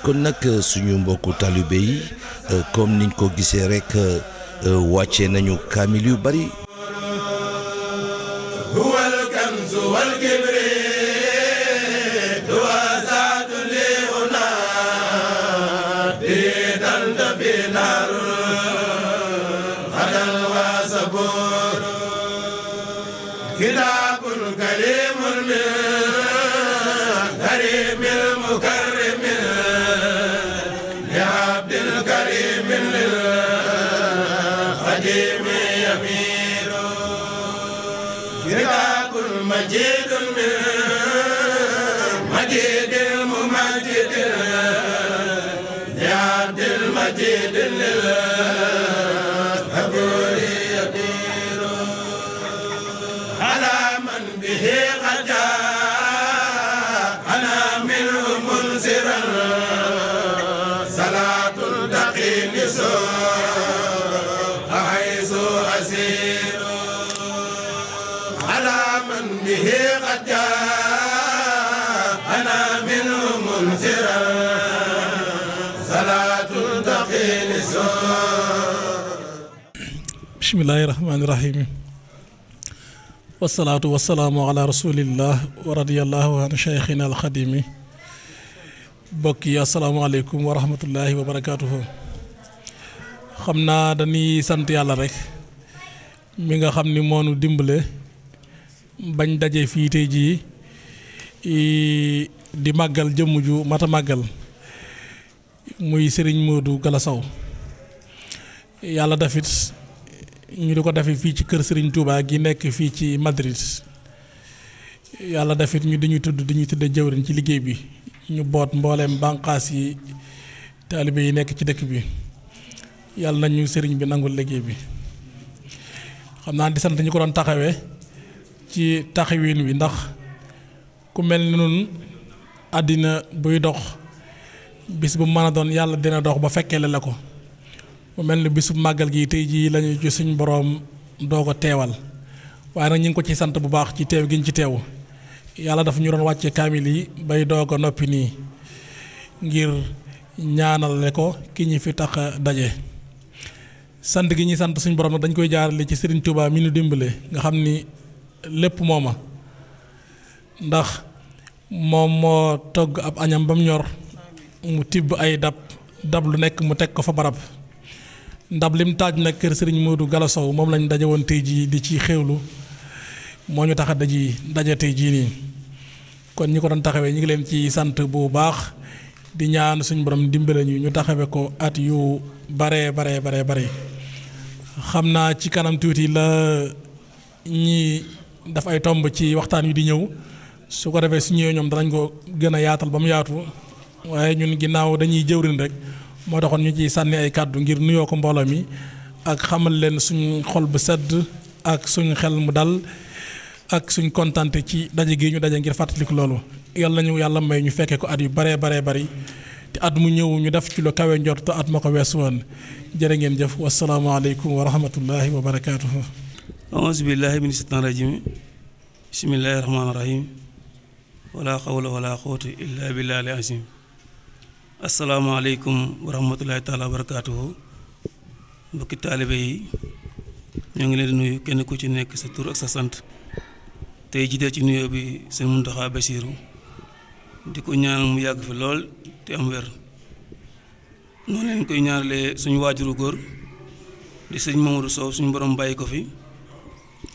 kon nag suñu mbokku talibé yi comme niñ ko gisee rek wàcce nañu kaamil yu bari bismillahi rahmaani rahim wasalaatu wasalaamu ala rasulillah wa radiyallahu an cheikhina alxadimi bokk yi asalaamaaleykum wa rahmatullahi wa barakaatuhu. xam naa dañuy sant yàlla rek mi nga xam ni moonu dimbale bañ daje fii tey jii di màggal jëmm ju mata màggal muy Serigne Modou Gala Sow yàlla dafit ñu di ko defee fii ci kër Serigne Touba gi nekk fii ci Madrid yàlla dafit ñu dañuy tudde jëwriñ ci liggéey bi ñu boot mbooleem bànqaas yi taalibe yi nekk ci dëkk bi yàlla nañu sëriñ bi nangul liggéey bi. xam naa di sant ñu ko doon taxawee ci taxawin wi ndax ku mel ni nun àddina buy dox bis bu mën a doon yàlla dina dox ba fekkee la ko mu mel ni bisu màggal gi tey jii lañu ci suñ boroom doo ko teewal waaye nag ñu ngi ko ci sant bu baax ci teew gi ñu ci teew yàlla dafa ñu doon wàcce kaamil yi bay doog a noppi nii ngir ñaanale ko ki ñu fi tax a daje. sant gi ñuy sant suñ borom nag dañ koy jaarale ci Serigne Touba mi nu dimbale nga xam ni lépp mooma ndax moom moo togg ab añam ba mu ñor mu tibb ay dab lu nekk mu teg ko fa barab ndab lim taaj nag kër Serigne Modou Gala Sow moom lañ daje woon tey jii di ci xéewlu moo ñu tax a daje tey jii nii kon ñi ko doon taxawee ñu ngi leen ci sant bu baax di ñaan suñ borom dimbale ñu taxawee ko at yu bare xam naa ci kanam tuuti la ñi daf ay tomb ci waxtaan wi di ñëw su ko defee su ñëwee ñoom danañ ko gën a yaatal ba mu yaatu waaye ñun ginnaaw dañuy jëwrin rek moo taxoon ñu ciy sànni ay kàddu ngir nuyoo ko mbooloo mi ak xamal leen suñ xol bu sedd ak suñ xel mu dal ak suñ kontante ci daje gi ñu daje ngir fàttaliku loolu yàlla ñu yàlla may ñu fekkee ko at yu bare bari te at mu ñëw ñu def ci lu kawe njort te at ma ko weesu woon jërë ngeen jëf wasalaamaaleykum wa rahmatullahi wa barakaatuhu. auzu billahi min shaytaan rajim bismillahi rahmaani rahim wala xawla wala quwwata illa billahi al azim asalaamaaleykum wa rahmatullahi taala wa barakaatuhu. mbokki taalibe yi ñoo ngi leen di nuyu kenn ku ci nekk sa tur ak sa sant tey jiite ci nuyoo bi sëñ Muntaxa Basiiru di ko ñaanal mu yàgg fi lool te am wér noonu leen koy ñaanalee suñu waajuru góor di sëñ Mamadou Sow suñu borom bàyyi ko fi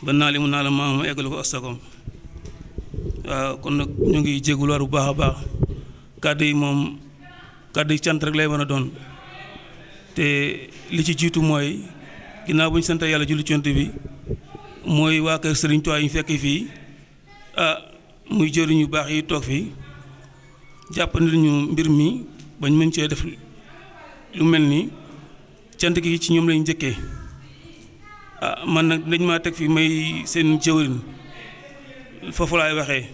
ba naa li mu naa la maam ma eggal ko astakom waaw kon nag ñu ngi jégaluwaat bu baax a baax kàddu yi moom kàddu yi cant rek lay mën a doon te li ci jiitu mooy ginnaaw bu ñu sant yàlla julli ci Yonent bi mooy waa kër Serigne Touba yi ñu fekk fii muy jëriñ yu baax yi toog fii jàppandi ñu mbir mi bañ mën cee def lu mel ni cant gi ci ñoom lañ njëkkee man nag dañ maa teg fi may seen jëwriñ foofu laay waxee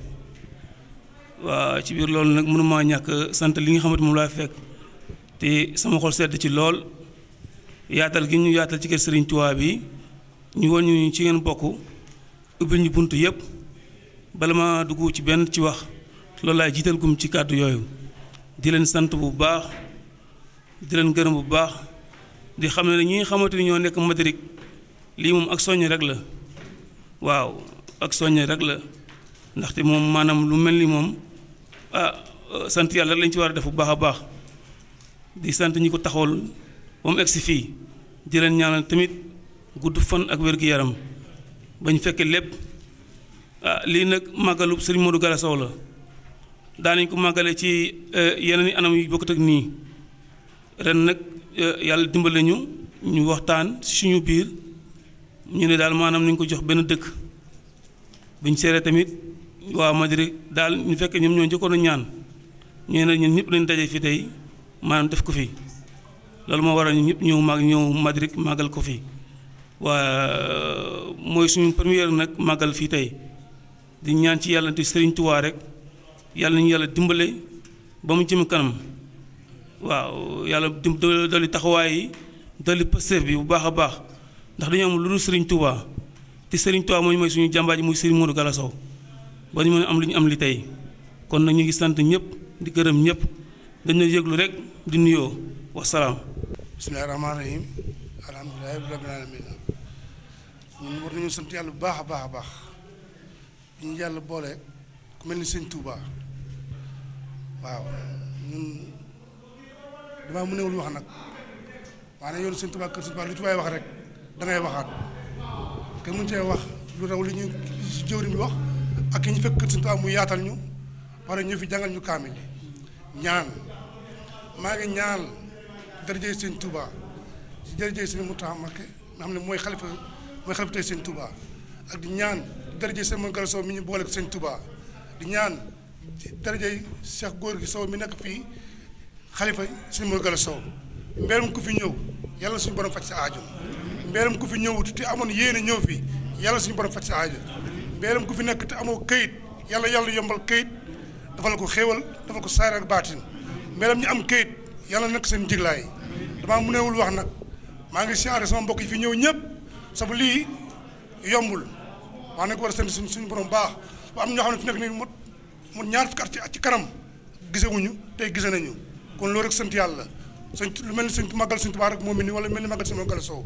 waa ci biir loolu nag mënumaa ñàkk sant li nga xamante moom laa fekk te sama xol sedd ci lool yaatal gi ñu yaatal ci kër Serigne Touba bi ñu woon ñu ci ngeen bokk ubbil ñu bunt yëpp bala ma dugg ci benn ci wax loolu laay jiital gum ci kàddu yooyu di leen sant bu baax di leen gërëm bu baax di xam ne ñi nga xamante ni ñoo nekk Madrid lii moom ak soññ rek la waaw ak soññ rek la ndaxte moom maanaam lu mel ni moom sant yàlla rek lañ ci war a def bu baax a baax di sant ñi ko taxawal ba mu egsi fii di leen ñaanal tamit gudd fan ak wér-gu-yaram ba ñu fekkee lépp lii nag màggalu Serigne Modou Gala Sow la daanañ ko màggale ci yeneen i anam yu bokkut ak nii ren nag yàlla dimbale ñu waxtaan suñu biir ñu ne daal maanaam nañ ko jox benn dëkk buñ seeree tamit waa Madrid daal ñu fekkee ñoom ñoo njëkkoon a ñaan ñu ne ñun ñëpp nañ daje fi tey maanaam def ko fi loolu moo waral ñu ñëpp ñëw Madrid màggal ko fi waa mooy suñu première nag màggal fii tey di ñaan ci yàlla te Serigne Touba rek yàlla nañu yàlla dimbale ba mu jëm kanam waaw yàlla dolli taxawaay yi dolli pësteef bi bu baax a baax ndax dañu am lu dul Serigne Touba te Serigne Touba mooy suñu jàmbaar ji muy Serigne Modou Gala Sow ba ñu mën a am li ñu am li tey kon nag ñu ngi sant ñëpp di gërëm ñëpp dañu yëglu rek di nuyoo wasalaam. bismillahi rahmaani rahim alhamdulilahi rabbil alamin ñun war nañu sant yàlla bu baax a baax a baax ñu yàlla boole ku mel ni sëñ Touba waaw ñun damaa mënewul wax nag waaye yoonu sëñ Touba kër sëñ Touba lu ci waay wax rek da ngay waxaat kenn mënu cee wax lu raw li ñu si jëwriñ bi wax ak ki ñu fekk kër sëñ Touba mu yaatal ñu pare ñu fi jàngal ñu kaamil ñaan maa ngi ñaan darajey sëñ Touba si darajey sëñ Mountakha Mbacké nga xam ne mooy xalifa tey sëñ Touba ak di ñaan darajey sëñ Modou Gala Sow mi ñu boole ko sëñ Touba di ñaan darajey Cheikh góor gi Sow mi nekk fii xalifa sëñ Modou Gala Sow mbeeram ku fi ñëw yàlla suñu borom faj sa aajo mbeeram ku fi ñëwut te amoon yéene ñëw fi yàlla suñu borom faj sa aajo mbeeram ku fi nekk te amoo këyit yàlla yombal këyit dafa la ko xéewal dafa ko saar ak baatin mbeeram ñu am këyit yàlla nekk seen jiglaay damaa mënewul wax nag maa ngi siyaare sama mbokk yi fi ñëw ñëpp sabu lii yombul wax nañ ko war a sant suñu borom baax ba am ñoo xam ne fi nekk nii mu ñaar fukki at ci kanam gisewuñu tey gise nañu kon loolu rek sant yàlla sëñ lu mel ni sëñ màggal sëñ Tuubaa rek moo mel ni wala mel ni màggal sëñ Modou Gala Sow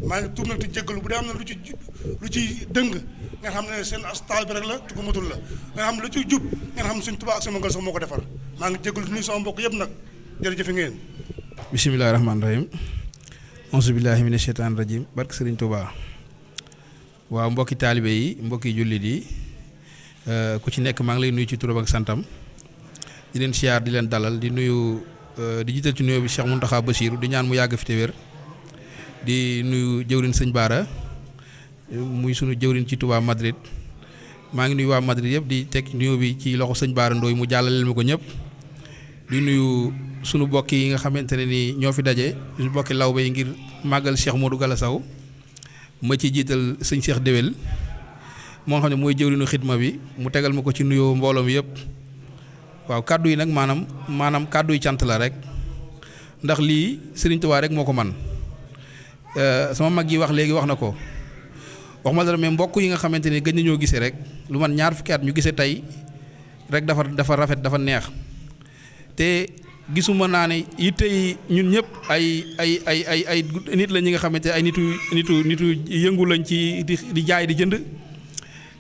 maa ngi tuub nag te jéggalu bu dee am na lu ci dëng nga xam ne seen astal bi rek la te ko matul la nga xam ne lu ci jub nga xam ne sëñ Tuubaa ak sëñ Modou Gala Sow moo ko defar maa ngi jéggalu nuyu sama mbokk yëpp nag jërëjëf ngeen bismillaahi rahmaani rahiim auzu billaahi mina sheytaani rajiim barke Sëriñ Tuubaa waaw mbokki taalibe yi mbokki jullit yi ku ci nekk maa ngi lay nuyu ci turam ak santam di leen siyaar di leen dalal di nuyu di jiital ci nuyoo bi Cheikh Mountakha Bassirou di ñaan mu yàgg fi te wér di nuyu jëwrin sëñ Baara muy sunu jëwrin ci Touba Madrid maa ngi nuyu waa Madrid yëpp di teg nuyoo bi ci loxo sëñ Baara Ndooy mu jàllaleel ma ko ñëpp di nuyu sunu bokk yi nga xamante ne ni ñoo fi daje sunu bokki lawbe yi ngir màggal Cheikh Modou Gala Sow ma ci jiital sëñ Cheikh Déwél moo xam ne mooy jëwrinu xidma bi mu tegal ma ko ci nuyoo mbooloo mi yëpp waaw kàddu yi nag maanaam kàddu yi cant la rek ndax lii Sëriñ Tuubaa rek moo ko man sama mag yi wax léegi wax na ko wax ma dara mais mbokk yi nga xamante ne gëj nañoo gisee rek lu man ñaar fukki at ñu gisee tey rek dafa rafet dafa neex te gisuma naa ne yitte yi ñun ñëpp ay nit la ñi nga xamante ay nitu yëngu lañ ci di jaay di jënd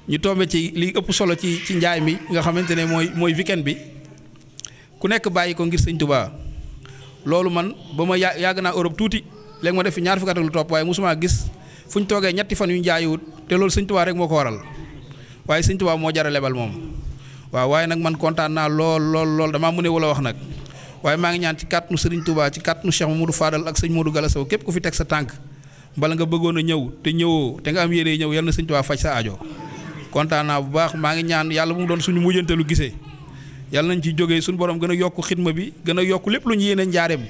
ñu tombe ci li ëpp solo ci njaay mi nga xamante ne mooy weekend bi ku nekk bàyyi ko ngir sëñ Touba loolu man ba ma yàgg naa Europe tuuti léegi ma def fi ñaar fukki at ak lu topp waaye mosuma gis fu ñu toogee ñetti fan yu ñu jaayiwut te loolu sëñ Touba rek moo ko waral waaye sëñ Touba moo jar a lebal moom waaw waaye nag man kontaan naa lool damaa mëne wala wax nag waaye maa ngi ñaan ci kàttanu Sëriñ Touba ci kàttanu Cheikh Mamadou Fadal ak sëñ Modou Gala Sow képp ku fi teg sa tànk bala nga bëggoon a ñëw te ñëwoo te nga am yéene ñëw yal na sëñ Touba faj sa aajo kontaan naa bu baax maa ngi ñaan yàlla bu mu doon suñu mujjanteelu gisee yàlla nañ ci jógee suñu borom gën a yokk xidma bi gën a yokk lépp lu ñu yéene njaareem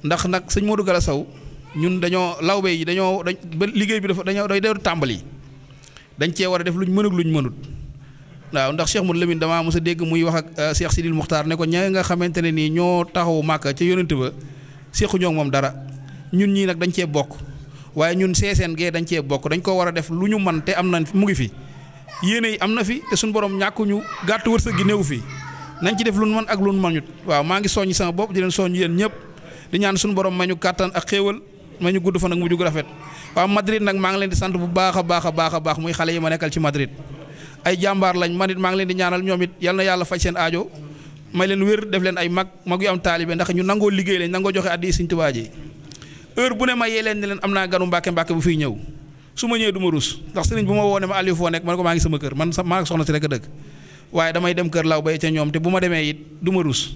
ndax nag sëñ Modou Gala Sow ñun dañoo lawbe yi ba liggéey bi dafa day tàmbali dañ cee war a def luñ mën ak luñ mënut waaw ndax Cheikh Modou Lamine damaa mos a dégg muy wax ak Cheikh Sidil Muxtaar ne ko ña nga xamante ne nii ñoo taxawu Màkka ca yonent ba seexu ñoo moom dara ñun ñii nag dañ cee bokk waaye ñun seeseen gee dañ cee bokk dañ ko war a def lu ñu man te am na mu ngi fi yéene yi am na fi te suñu borom ñàkkuñu gàtt wërsëg gi néew fi nañ ci def lu ñu mën ak lu ñu mënut waaw maa ngi soññ sama bopp di leen soññ yéen ñëpp di ñaan suñu borom ma ñu kàttan ak xéewal ma ñu gudd fan ak mujj gu rafet waaw Madrid nag maa ngi leen di sant bu baax a baax muy xale yi ma nekkal ci Madrid ay jàmbaar lañ man it maa ngi leen di ñaanal ñoom it yal na yàlla faj seen aajo may leen wér def leen ay mag yu am taalibe ndax ñu nangoo liggéey lañ nangoo joxe addi Sëriñ Tuubaa ji heure bu ne ma yee leen ne leen am naa ganu mbàkke bu fiy ñëw su ma ñëwee du ma rus ndax sëriñ bu ma woo ne ma Aliou foo nekk man ko maa ngi sama kër man maa ngi soxna si rek a dëkk waaye damay dem kër law bay ca ñoom te bu ma demee it du ma rus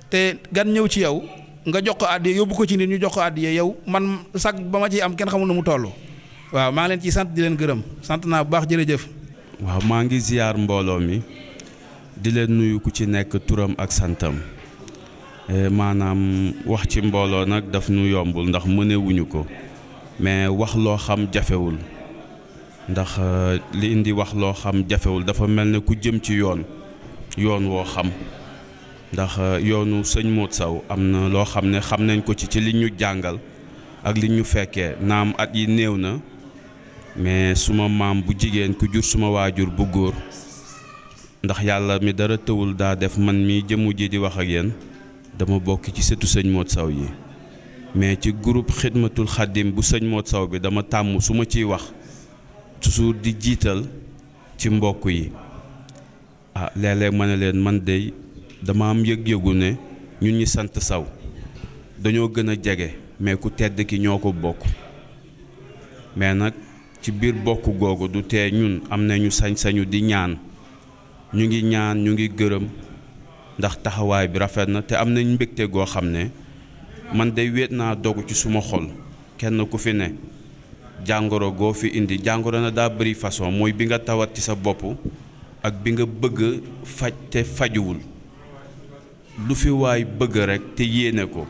te gan ñëw ci yow nga jox ko addi yóbbu ko ci nit ñu jox ko addi yow man sag ba ma ciy am kenn xamul nu mu toll waaw maa ngi leen ciy sant di leen gërëm sant naa bu baax jërëjëf. waaw maa ngi ziyaar mbooloo mi di leen nuyu ku ci nekk turam ak santam maanaam wax ci mbooloo nag daf nu yombul ndax mënewuñu ko mais wax loo xam jafewul ndax li indi wax loo xam jafewul dafa mel ne ku jëm ci yoon woo xam ndax yoonu sëñ Modou Sow am na loo xam ne xam nañ ko ci li ñu jàngal ak li ñu fekkee naam at yi néew na mais suma maam bu jigéen ku jur suma waajur bu góor ndax yàlla mi dara tëwul daa def man mi jëmu ji di wax ak yéen dama bokk ci sëtu sëñ Modou Sow yi mais ci groupe xidmatul xaddim bu sëñ Modou Sow bi dama tàmm su ma ciy wax toujours di jiital ci mbokk yi léeg-léeg ma ne leen man de dama am yëg-yëgu ne ñun ñi sant Sow dañoo gën a jege mais ku tedd ki ñoo ko bokk mais nag ci biir bokk googu du tee ñun am nañu sañ-sañu di ñaan ñu ngi ñaan ñu ngi gërëm ndax taxawaay bi rafet na te am nañ mbégte goo xam ne man day wéet naa dogu ci suma xol kenn ku fi ne jàngoro goo fi indi jàngoro na daa bëri façon mooy bi nga tawat ci sa bopp ak bi nga bëgg faj te fajuwul lu fi waay bëgg rek te yéene ko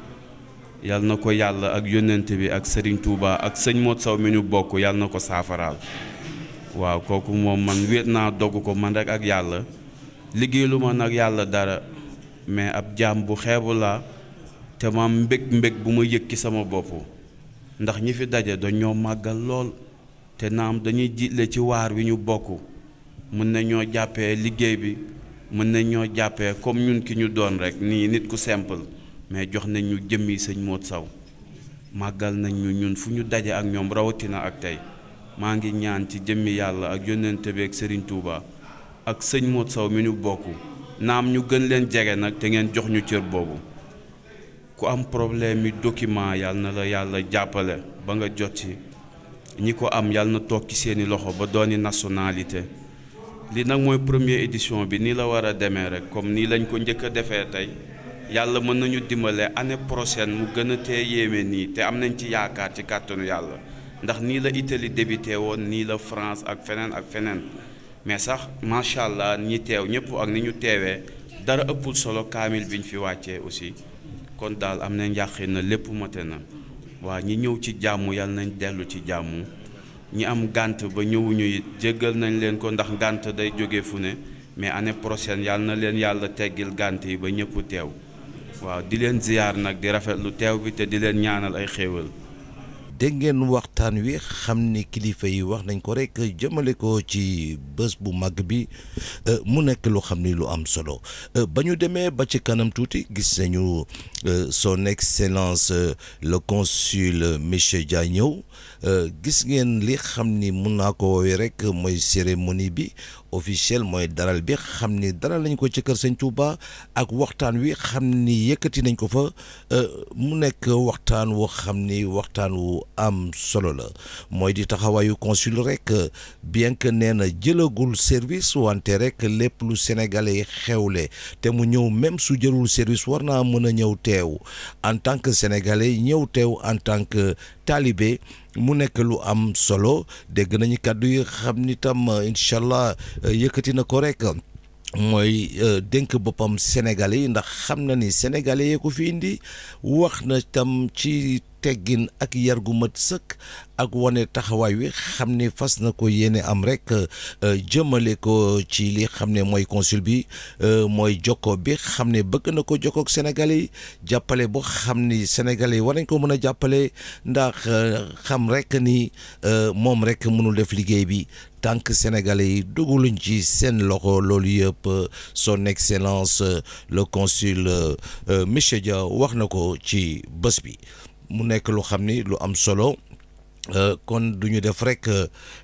yal na ko yàlla ak yónnent bi ak Serigne Touba ak sëñ Modou Sow mi ñu bokk yal na ko saafaraal waaw kooku moom man wéet naa dogu ko man rek ak yàlla liggéeylu ma nag yàlla dara mais ab jaam bu xeebu laa te ma am mbég bu ma yëg ci sama bopp ndax ñi fi daje dañoo màggal lool te naam dañuy jiitle ci waar wi ñu bokk mën na ñoo jàppee liggéey bi mën nañ ñoo jàppee comme ñun ki ñu doon rek nii nit ku simple mais jox nañ ñu jëmmi sëñ Modou Sow màggal nañ ñu ñun fu ñu daje ak ñoom rawatina ak tey maa ngi ñaan ci jëmmi yàlla ak yónnent bi ak Serigne Touba ak sëñ Modou Sow mi ñu bokk naam ñu gën leen jege nag te ngeen jox ñu cër boobu ku am problème yi document yàlla na la yàlla jàppale ba nga jot ci ñi ko am yàlla na toog ci seeni loxo ba dooni nationalité li nag mooy première édition bi nii la war a demee rek comme nii lañ ko njëkk a defee tey yàlla mën nañu dimbale année prochaine mu gën a tee yéeme nii te am nañ ci yaakaar ci kàttanu yàlla ndax nii la Italie débuté woon nii la France ak feneen mais sax macha allah ñi teew ñëpp ak ni ñu teewee dara ëppul solo kaamil bi ñu fi wàccee aussi kon daal am nañ yàqin na lépp mate na waa ñi ñëw ci jàmm yàlla nañ dellu ci jàmm ñi am gànt ba ñëwuñu it jéggal nañ leen ko ndax gànt day jóge fu ne mais année prochaine yàlla na leen yàlla teggil gànt yi ba ñëpp teew waaw di leen ziyaar nag di rafetlu teew bi te di leen ñaanal ay xéewal. dégg ngeen waxtaan wi xam ni kilifa yi wax nañ ko rek jëmale ko ci bés bu mag bi mu nekk lu xam ni lu am solo ba ñu demee ba ci kanam tuuti gis nañu son excellence le consul monsieur Dia ñëw gis ngeen li xam ni mun naa ko woowee rek mooy cérémonie bi officiel mooy daral bi xam ni daral lañ ko ci kër Sëñ Touba ak waxtaan wi xam ni yëkkati nañ ko fa mu nekk waxtaan woo xam ni waxtaan wu am solo la mooy di taxawaayu consul rek bien que nee na jëlagul service wante rek lépp lu sénégalais xewle te mu ñëw même su jëlul service war naa mën a ñëw teew en tant que sénégalais ñëw teew en tant que talibé mu nekk lu am solo dégg nañu kàddu yi xam ni tam incha allah yëkkati na ko rek mooy dénk boppam sénégalais yi ndax xam na ni sénégalais yee ko fi indi wax na tam ci teggin ak yar gu mat sëkk ak wane taxawaay wi xam ne fas na ko yéene am rek jëmale ko ci li xam ne mooy consul bi mooy jokko bi xam ne bëgg na ko jokkook Sénégalais yi jàppale boo xam ni Sénégalais yi war nañ ko mën a jàppale ndax xam rek ni moom rek mënul def liggéey bi tant que Sénégalais yi duguluñ ci seen loxo loolu yëpp son excellence le consul monsieur Dia wax na ko ci bés bi mu nekk lu xam ni lu am solo kon du ñu def rek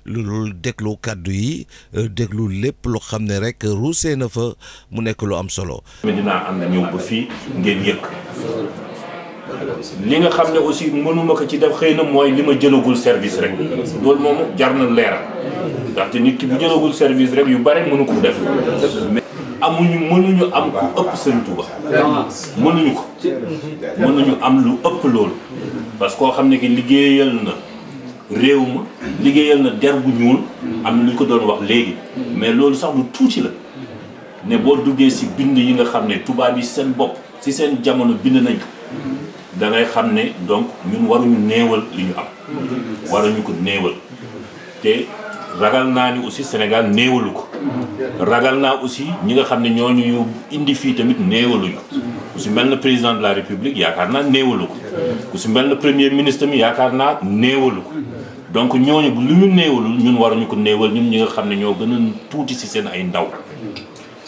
lu déglu kàddu yi déglu lépp lu xam ne rek ruusee na fa mu nekk lu am solo. dinaa am na ñëw ba fii ngeen yëg li nga xam ne aussi mënuma ko ci def xëy na mooy li ma jëlagul service rek loolu moom jar na leeral ndaxte nit ki bu jëlagul service rek yu bare mënu ko def mais mënuñu am ku ëpp Sëriñ Tuuba mënuñu ko mënuñu am lu ëpp loolu parce que koo xam ne ki liggéeyal na réew ma liggéeyal na der bu ñuul am na lu ñu ko doon wax léegi mais loolu sax lu tuuti la ne boo duggee si bind yi nga xam ne tubaab yi seen bopp si seen jamono bind nañ ko da ngay xam ne donc ñun waruñu néewal li ñu am waruñu ko néewal te ragal naa ni aussi Sénégal néewalu ko ragal naa aussi ñi nga xam ne ñooñu indi fii tamit néewaluñu ku si mel na président de la République yaakaar naa néewalu ko ku si mel na premier ministre mi yaakaar naa néewalu ko donc ñooñu lu ñu néewalul ñun waruñu ko néewal ñun ñi nga xam ne ñoo gën a tuuti si seen ay ndaw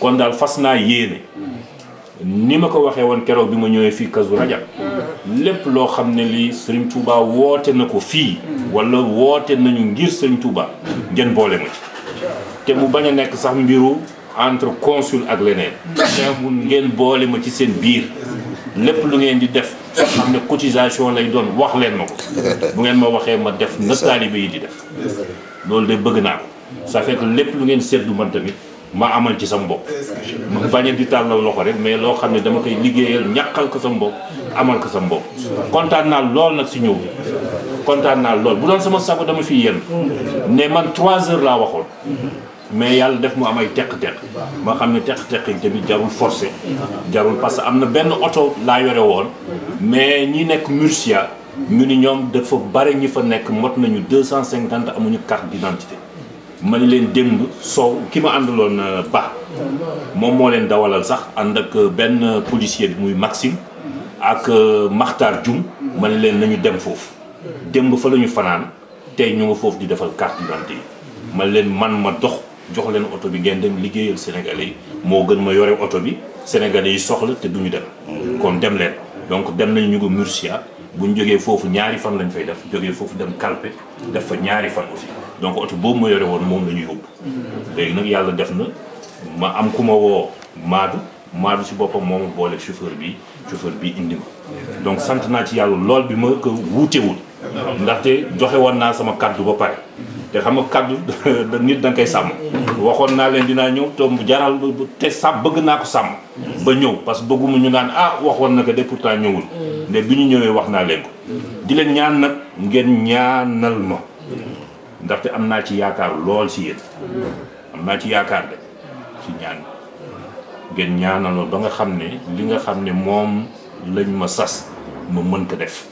kon daal fas naa yéene ni ma ko waxee woon keroog bi ma ñëwee fii Kazu Rajab lépp loo xam ne lii Serigne Touba woote na ko fii wala woote nañu ngir Serigne Touba ngeen boole ma ci te mu bañ a nekk sax mbiru entre consul ak leneen mun ngeen boole ma ci seen biir lépp lu ngeen di def xam ne cotisation lay doon wax leen ma ko bu ngeen ma waxee ma def na taalibe yi di def loolu de bëgg naa ko ça fait que lépp lu ngeen seddu man tamit ma amal ci sama bopp ma bañ a di tàllal loxo rek mais loo xam ne dama koy liggéeyal ñàkkal ko sama bopp amal ko sama bopp kontaan naa lool nag si ñëw bi kontaan naa lool bu doon sama sago dama fi yenn ne man 3 heures laa waxoon mais yàlla def mu am ay teq-teq ma xam ne teq-teq yi tamit jarul forcé jarul parce que am na benn oto laa yore woon mais ñi nekk Murcia ñu ni ñoom dafa bare ñi fa nekk mot nañu 250 amuñu carte d'identité ma ni leen démb soow ki ma àndaloon ba moom moo leen dawalal sax ànd ak benn policier bi muy Maxime ak Makhtar Dioum ma ni leen nañu dem foofu démb fa la ñu fanaan tey ñu nga foofu di defal carte d'identité yi ma leen man ma dox jox leen oto bi ngeen dem liggéeyal Sénégalais yi moo gën ma yore oto bi Sénégalais yi soxla te duñu dem kon dem leen donc dem nañu ñu ko Murcia bu ñu jógee foofu ñaari fan lañ fay def jógee foofu dem Calpe def fa ñaari fan aussi donc oto boobu ma yore woon moom la ñu yóbbu léegi nag yàlla def na ma am ku ma woo Maadu si boppam moo ma boole chauffeur bi indi ma donc sant naa ci yàlla lool bi ma ko wuutewul ndaxte joxe woon naa sama kaddu ba pare te xam nga kaddu nit da nga koy sàmm waxoon naa leen dinaa ñëw te jaral te sàmm bëgg naa ko sàmm ba ñëw parce que bëgguma ñu naan waxoon na ko de pourtant ñëwul mais bi ñu ñëwee wax naa leen ko di leen ñaan nag ngeen ñaanal ma ndaxte am naa ci yaakaar lool si yéen am naa ci yaakaar de si ñaan ngeen ñaanal ma ba nga xam ne li nga xam ne moom lañ ma sas ma mën ko def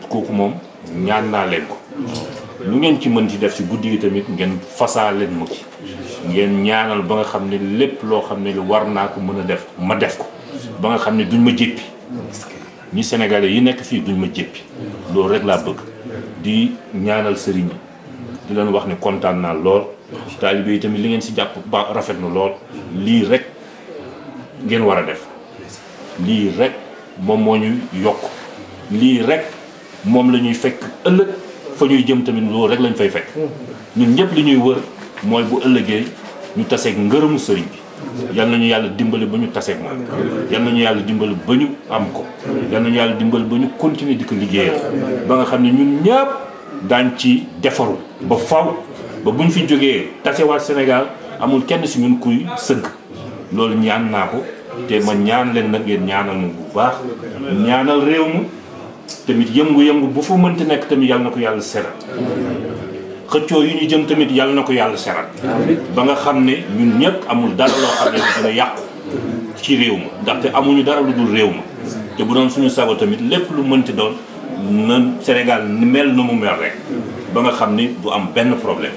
kooku moom ñaan naa leen ko lu ngeen ci mën ci def si guddi gi tamit ngeen fasaa leen ma ci ngeen ñaanal ba nga xam ne lépp loo xam ne war naa ko mën a def ma def ko ba nga xam ne duñ ma jéppi ñi Sénégalais yi nekk fii duñ ma jéppi loolu rek laa bëgg di ñaanal sëriñ di leen wax ne kontaan naa lool taalibe yi tamit li ngeen si jàpp ba rafet na lool lii rek ngeen war a def lii rek moom moo ñu yokk lii rek moom la ñuy fekk ëllëg fa ñuy jëm tamit loolu rek lañ fay fekk ñun ñëpp li ñuy wër mooy bu ëllëgee ñu taseeg ngërëmu sëriñ bi yal nañu yàlla dimbali ba ñu taseeg moom yal nañu yàlla dimbali ba ñu am ko yal nañu yàlla dimbali ba ñu continuer di ko liggéeyal ba nga xam ne ñun ñëpp daañ ci defaru ba faw ba buñ fi jógee tasewaat Sénégal amul kenn si ñun kuy sëgg loolu ñaan naa ko te ma ñaan leen nag ngeen ñaanal ma bu baax ñaanal réew mi tamit yëngu-yëngu bu fa mënti nekk tamit yàlla na ko yàlla seral xëccoo yu ñu jëm tamit yàlla na ko yàlla seral ba nga xam ne ñun ñëpp amul dara loo xam ne dina yàqu ci réew ma ndaxte amuñu dara lu dul réew ma te bu doon suñu sago tamit lépp lu mënti doon na Sénégal mel na mu mel rek ba nga xam ni du am benn problème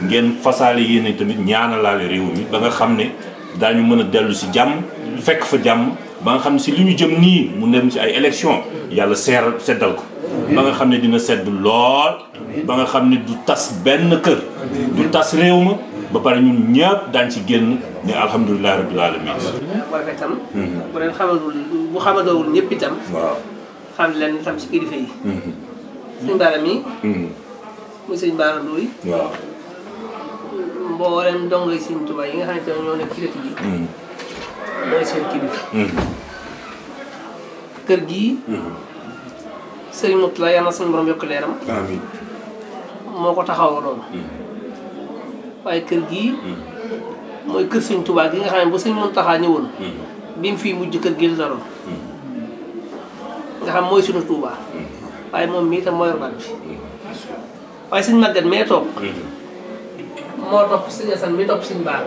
ngeen fasaale yéene tamit ñaanalaale réew mi ba nga xam ne daañu mën a dellu si jàmm fekk fa jàmm ba nga xam ne si li ñu jëm nii mu dem si ay élection yàlla seddal ko ba nga xam ne dina sedd lool ba nga xam ne du tas benn kër du tas réew ma ba pare ñun ñëpp daañ ci génn ne alhamdulilah rabbil alamin waaye fekk tam bu leen xamadul bu xamadoowul ñëpp itam waaw xam leen itam ci kilifa yi sëñ Bara mi muy sëñ Bara Ndoye waaw mboolem dongoy sëñ Tuubaa yi nga xamante ne ñoo nekk ci dëkk bi mooy seen kilifa kër gii sëriñ Moutala yàlla na suñu borom yokk leeram amiin moo ko taxawoo loolu waaye kër gii mooy kër sëñ Tuubaa gi nga xam ne bu sëñ Muntaxa ñëwoon bi mu fii mujj kër gi la daroon nga xam mooy suñu Tuubaa waaye moom mii tam moo yor baat bi waaye sëñ Maguette mee toog moo topp sëñ Asan mi topp sëñ Bara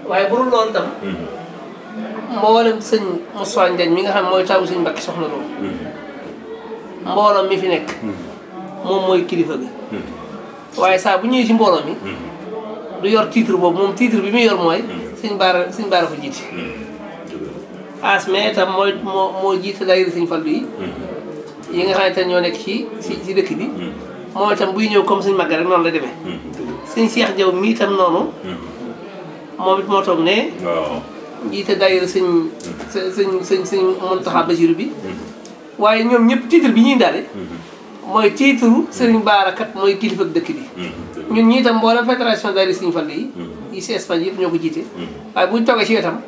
waaye bu dul loolu tam mboolem sëñ Moussa Ndiagne mi nga xam mooy tawu sëñ Mbacke soxna loolu mbooloo mi fi nekk moom mooy kilifa gi waaye saa bu ñëwee ci mbooloo mi du yor titre boobu moom titre bi muy yor mooy sëñ Bara fa jiite as mais itam moo jiite daayira sëñ Fallu yi nga xamante ne ñoo nekk ci dëkk bi moom itam buy ñëw comme sëñ Maguette rek noonu la demee sëñ Cheikh Diaw mi itam noonu moom it moo toog ne jiite daayira sëñ Mountakha Bassirou bi waaye ñoom ñëpp titre bi ñuy indaale mooy titre Serigne Bara kat mooy kilifa ak dëkk bi ñun ñi itam mboolem fédération daayira sëñ Fallu yi si Espagne yëpp ñoo ko jiite waaye buñ toogee ci wetam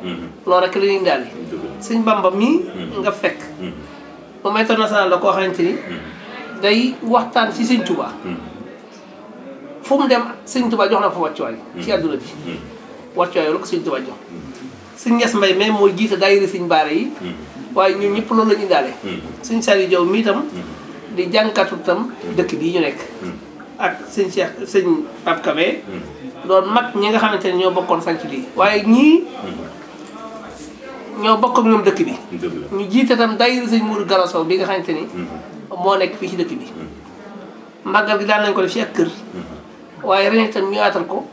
loolu rek la ñuy indaale sëñ Bamba mii nga fekk moom international la koo xamante ni day waxtaan ci sëñ Touba fu mu dem sëñ Touba jox na fa wàccuwaay ci àdduna bi wàccuwaay la ko sëñ Touba jox sëñ Ñas Mbay mais mooy jiite daayira sëñ Bara yi waaye ñun ñëpp loolu lañu indaale sëñ Saliou Diaw mii tam di jànkatu tam dëkk bii ñu nekk ak sëñ Cheikh sëñ Pape Kabé doon mag ñi nga xamante ne ñoo bokkoon sanc lii waaye ñii ñoo bokk ak ñoom dëkk bi ñu jiite tam daayira sëñ Mourou Galasso bi nga xamante ni moo nekk fii ci dëkk bi màggal gi daan nañ ko def ci ak kër waaye ren itam ñu yaatal ko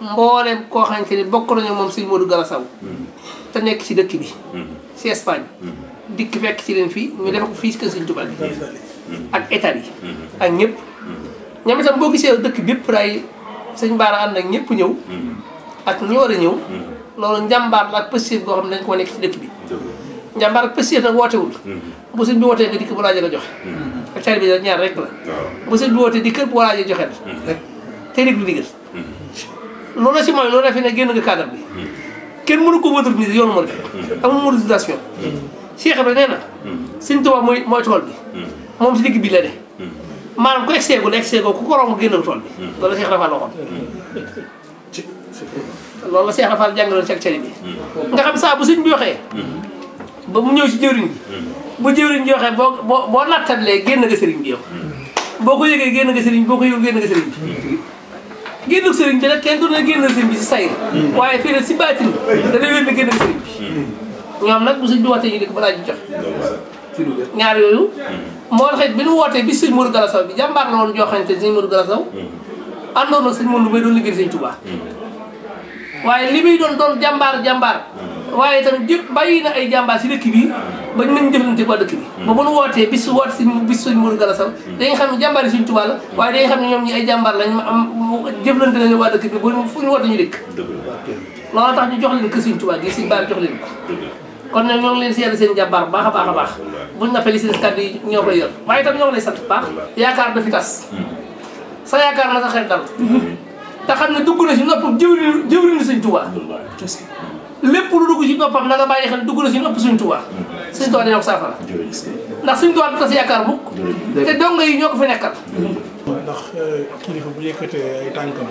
mbooleem koo xamante ni bokk nañu moom sëñ Mourou Galasso te nekk ci dëkk bi ci Espagne dikk fekk ci leen fii ñu def ko fii ci kër sëñ Tuubaa bi ak état yi ak ñëpp ñoom itam boo gisee dëkk bépp daay sëñ Bara ànd ak ñëpp ñëw ak ñi war a ñëw loolu njàmbaar la ak pëstéef goo xam ne dañ ko nekk ci dëkk bi njàmbaar ak pëstéef nag wootewul bu sëñ bi wootee nga dikk bu laajee nga joxe ak tari bi da ñaar rek la bu sëñ bi wootee di kër bu laajee joxe la te rek lu digal loolu la si mooy loolu la fi ne génn nga cadre bi kenn mënu ko moderniser yoonu moo def amul modernisation Cheikh Ibrahima nee na sëñ Tuubaa mooy tool bi moom si digg bi la de maanaam ku egseegul egseegoo ku ko romb génnal tool bi loolu la Cheikh Rafal waxoon loolu la Cheikh Rafal jàngaloon ci ak cari bi nga xam saa bu sëñ bi waxee ba mu ñëw ci jëwriñ bi bu jëwriñ bi waxee boo nattablee génn nga sëriñ bi yow boo ko yëgee génn nga sëriñ boo ko yëgul génn nga sëriñ bi génn sëriñ bi nag kenn du ne génn sëriñ bi si sayir waaye fii nag si baatin dana wér ne génn nga sëriñ bi ñoom nag bu sëñ bi wootee ñu dikk balaa ñu jox ñaar yooyu moo tax bi nu wootee bi sëñ Mourou Galasso bi jàmbaar la woon joo xamante ne sëñ Mourou Galasso àndoon na sëñ Mourou bay doon liggéey sëñ Touba waaye li muy doon jàmbaar waaye itam jëpp bàyyi na ay jàmbaar si dëkk bi ba ñu mën jëflante ko dëkk bi ba bu nu wootee bis sëñ Mourou Galasso dañuy xam ne jàmbaar yi sëñ Touba la waaye dañuy xam ne ñoom ñi ay jàmbaar lañ am jëflante nañu waa dëkk bi ba fu ñu woote ñu dëkk loolu tax ñu jox leen kër sëñ Touba gi sëñ Bara jox leen ko kon nag ñoo ngi leen seetlu seen jàmbaar bu baax a baax buñ na félicité kàddu yi ñoo koy yor waaye itam ñoo ngi lay sant bu baax yaakaar dafi tas sa yaakaar na sa xel dal te xam ne dugg na si noppam jëwriñu sëñ Touba lépp lu dugg si noppam na nga bàyyi xel dugg na si nopp sëñ Touba sëñ Touba dina ko saafara ndax sëñ Touba du tas yaakaar mukk te dongo yi ñoo ko fi nekkal ndax kilifa bu yëkkatee ay tànkam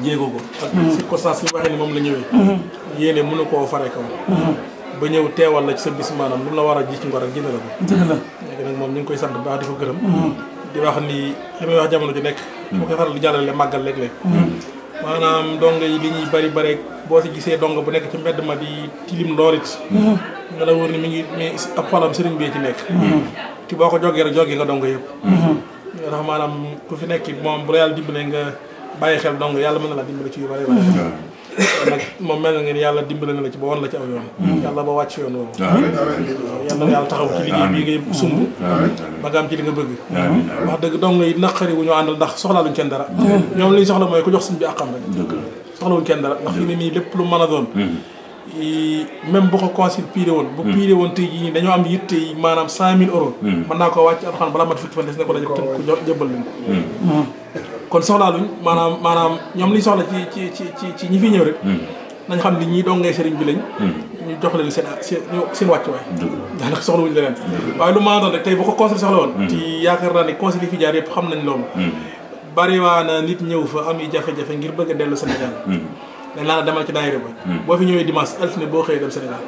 jéego ko ak circonstance yi waxee ni moom la ñëwee yéene mënu koo fare kaw ba ñëw teewal la ci sa bis maanaam lu mu la war a ji ci ngor ak jënd la ko léegi nag moom ñu ngi koy sant bu baax di ko gërëm di wax ni li may wax jamono ji nekk moo koy faral di jàllale màggal léeg-léeg maanaam donga yi li ñuy bari boo si gisee donga bu nekk ci mbedd ma di tilim loolit nga la wóor ni mi ngi ab xolam sëriñ bee ci nekk ti boo ko jógee rek jógee nga donga yëpp ndax maanaam ku fi nekk moom bu la yàlla dimbale nga bàyyi xel donga yàlla mën na la dimbale ci yu bari nag moom mel na ngeen yàlla dimbale na la ci ba won la ci aw yoon yàlla ba wàcc yoon woowu yàlla yàlla taxaw ci liggéey bii ngay sumb ba nga am ci li nga bëgg wax dëgg donga yi naqari wu ñu àndal ndax soxlaa luñ kenn dara ñoom li ñu soxla mooy ku jox suñ bi àqam rek soxla wuñ kenn dara ndax fi ne nii lépp lu mën a doon même bu ko conseil piré woon bu piré woon tey jii nii dañoo am yitte yi maanaam 100 000 euros mën naa koo wàcc alxaan balaa mat fukki fan des na ko daje tënk ko jëbbal leen ko kon soxlaa luñ maanaam ñoom liñ soxla ci ñi fi ñëw rek nañ xam ni ñii dongee sëriñ bi lañ ñu jox leen seen wàccuwaay daanaka soxla wuñ leneen waaye lu maa doon rek tey bu ko conseil soxla woon ci yaakaar naa ne conseil yi fi jaar yëpp xam nañ loolu bari waa na nit ñëw fa am yi jafe-jafe ngir bëgg a dellu Sénégal dañ laa demal ci daayira ba boo fi ñëwee dimanche altine boo xëyee dem Sénégal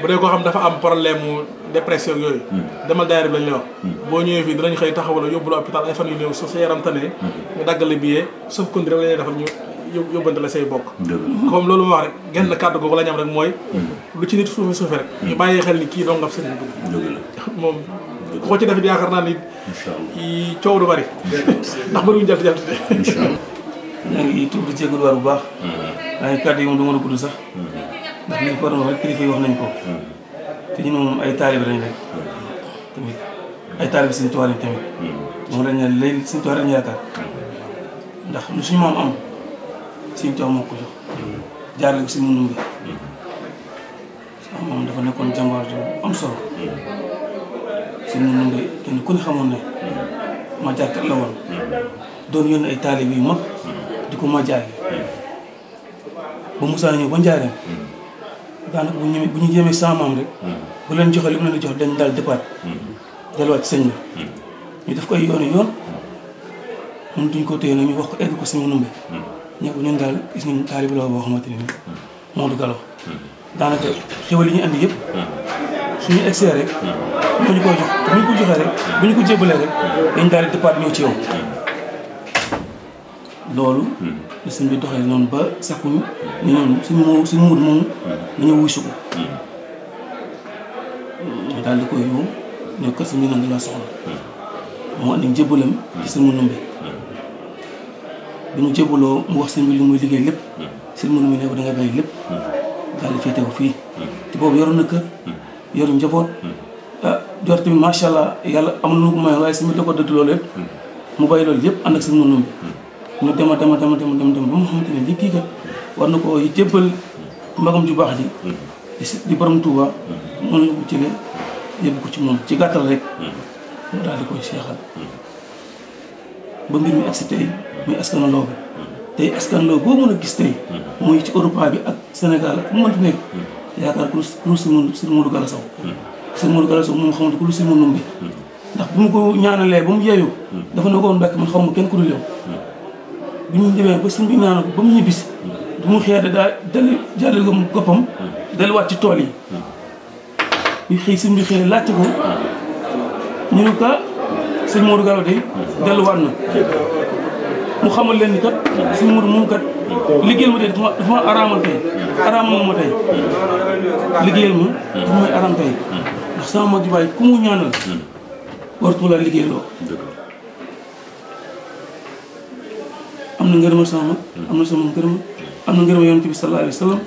bu dee koo xam dafa am problème mu dépression yooyu demal daayira bi lañ lay wax boo ñëwee fii dinañ xëy taxawala yóbbu la hôpital ay fan yu néew su sa yaram tane ñu daggal la billet sauf conduit rek la ñuy defal ñu yóbbante la say bokk comme loolu ma wax rek genn kàddu googu la ñu am rek mooy lu ci nit suufe rek ñu bàyyi xel ni kii doo ngab sëriñ bi moom ku ko ci def it yaakaar naa ni coow du bari ndax bëriwuñu jalt ñaa ngi tuub di jégalu war bu baax waaye kàddu yi moom du mën a gudd sax ndax li ko doon wax rek kilifa yi wax nañ ko te ñun moom ay taalibe lañ rek tamit ay taalibe Sëriñ Tuubaa lañ tamit moom lañ ne léegi Sëriñ Tuubaa lañ yaakaar ndax lu suñu moom am Sëriñ Tuubaa moo ko jox jaarale ko si mënum bi moom dafa nekkoon jàmbaar ju am solo si mënum bi kenn ku ne xamoon ne ma jàkkat la woon doon yónni ay taalibe yu mag di ko ma jaay ba Moussa ñëw ba Njaareem daanaka bu ñu yemee sama maam rek bu leen joxe li mu leen di jox dañ daal départ delluwaat ci sëñ bi ñu def ko ay yoon mun duñ ko téye nag ñu wax ko egg ko si mënum bi ñu ko ñun daal gis nañ taalibe la boo xamante ni Modou Gallo daanaka xéwal yi ñu andi yëpp suñu egsee rek moo ñu koy jox te bu ñu ko joxee rek bu ñu ko jébalee rek dañ daal départ ñëw ci yow loolu la sëñ bi doxee noonu ba sakkuñ ni ñoom suñ muur moom nañu wuy suko ñu daal di koy yow ne kat sëñ bi nag la soxla moo andi jébalam ci sëñ Mënumbe bi mu jébaloo mu wax sëñ bi li muy liggéey lépp sëñ Mënumbe ne ko da ngay bàyyi lépp daal di féetewu fii te boobu yoroon na kër yoru njaboot jor tamit macha allah yàlla amul lu ko mayoon waaye sëñ bi da ko dëdd loolu yëpp mu bàyyi loolu yëpp ànd ak sëñ Mënumbe ñu dem ba mu xamante ne lii kii kat war na ko jébbal magam ju baax ji di borom Touba mën na ko jëlee yóbbu ko ci moom ci gàttal rek mu daal di koy seexal ba mbir mi agsi tey muy askanaloo bi tey askanaloo boo mën a gis tey muy ci Europe bi ak Sénégal ak fu mu mënti nekk yaakaar ku lu si Modou Gallo Sow si Modou Gallo Sow moom xamante ku lu si Mënumbe ndax bu mu ko ñaanalee ba mu yeeyu dafa ne ko woon Mbàkke man xaw ma kenn ku dul yow bi ñu demee ba sëñ bi ñaanal ko ba mu ñibbisi bu mu xeede daa dali jàlle ko goppam delluwaat ci tool yi bi xëy sëñ bi xëy laajte ko ñu ne ko sëñ Modou Gallo day delluwaat na mu xamal leen ni kat sëñ Modou moom kat liggéeyal ma tey dafa ma araamal tey araamal ma tey liggéeyal ma dafa may araam tey ndax sama mag ju baay ku mu ñaanal wartu la liggéeyloo am na ngërëmal sama mag am na sama ngërëmal am na ngërëmal yonent bi sallallahu alayhi wa sallam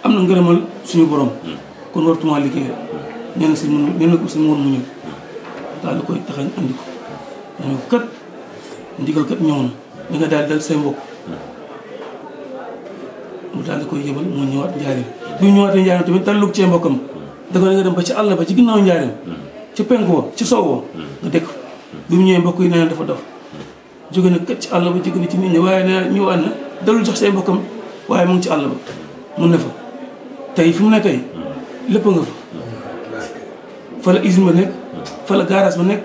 am na ngërëmal suñu borom kon wartuma liggéeyal nee na si mun nee na ko si muur mu ñëw daal di koy taxañ andi ko dañu kat ndigal kat ñëw na di nga daal dal say mbokk mu daal di koy yëbal mu ñëwaat njaareem bi mu ñëwaatee njaareem tamit dallu cee mbokkam da ko nga dem ba ci àll ba ci ginnaaw njaareem ci penku wa ci sow wa nga dëkk bi mu ñëwee mbokk yi nee na dafa dof jóge na kat ci àll ba jóge na ci nit ñi waaye nee ñëwaat na dalul jox say mbokkam waaye mu ngi ci àll ba mun na fa tey fi mu ne tey lépp nga fa la usine ba nekk fa la garage ba nekk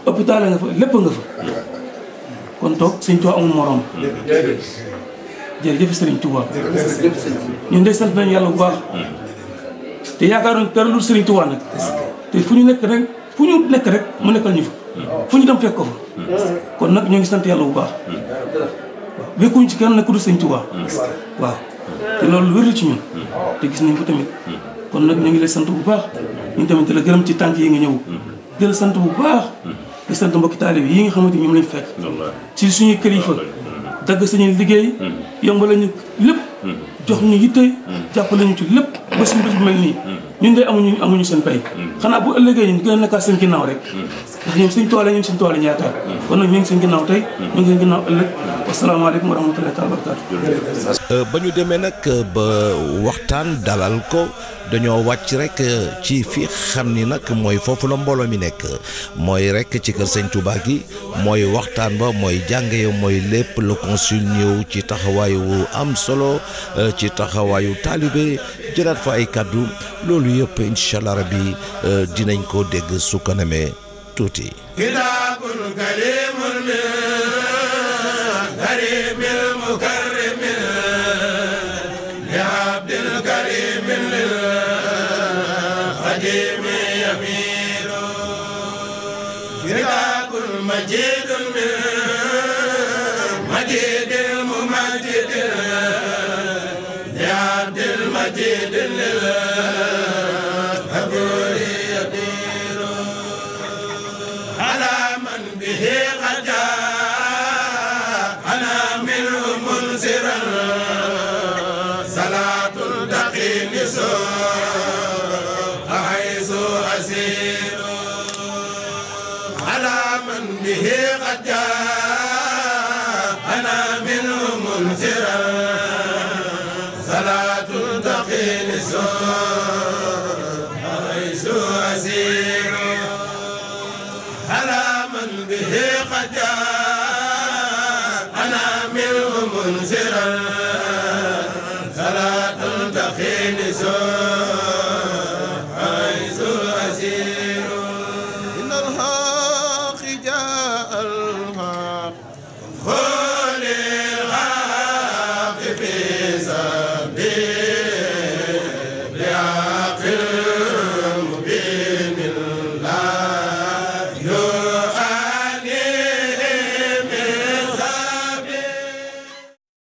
hôpital nga fa lépp nga fa kon toog sëñ Tuubaa amul morom jërëjëf sëriñ Tuubaa ñun de sant nañu yàlla bu baax te yaakaaroon dara lu sëriñ Tuubaa nag te fu ñu nekk rek mu nekkal ñu fa fu ñu dem fekk ko fa kon nag ñoo ngi sant yàlla bu baax wekkuñ ci kenn ku dul sëñ Tuubaa waaw te loolu lu wér la ci ñun te gis nañ ko tamit kon nag ñu ngi lay sant bu baax ñun tamit di la gërëm ci tànk yi nga ñëw di la sant bu baax di sant mbokki taalib yi nga xamante ñoom lañ fekk ci suñuy kilifa dagg sañuy liggéey yombal lañu lépp jox ñu yitte jàppale ñu ci lépp ba suñu bés bu mel nii ñun de amuñu seen pay xanaa bu ëllëgee ñu gën a nekkaat seen ginnaaw rek ndax ñoom suñ toole ñun suñ toole ñu yaakaar kon nag ñu ngi seen ginnaaw tey ñu ngi seen ginnaaw ëllëg wasalaamaaleykum wa rahmatullahi taala wa barakaatu. ba ñu demee nag ba waxtaan dalal ko dañoo wàcc rek ci fi xam ni nag mooy foofu la mbooloo mi nekk mooy rek ci kër sëñ Touba gi mooy waxtaan ba mooy jàng ya mooy lépp le consul ñëw ci taxawaayu wu am solo ci taxawaayu taalibe jëlaat fa ay kàddu loolu yëpp incha allah rabbi dinañ ko dégg su kanamee tuuti. أنا منه منزرا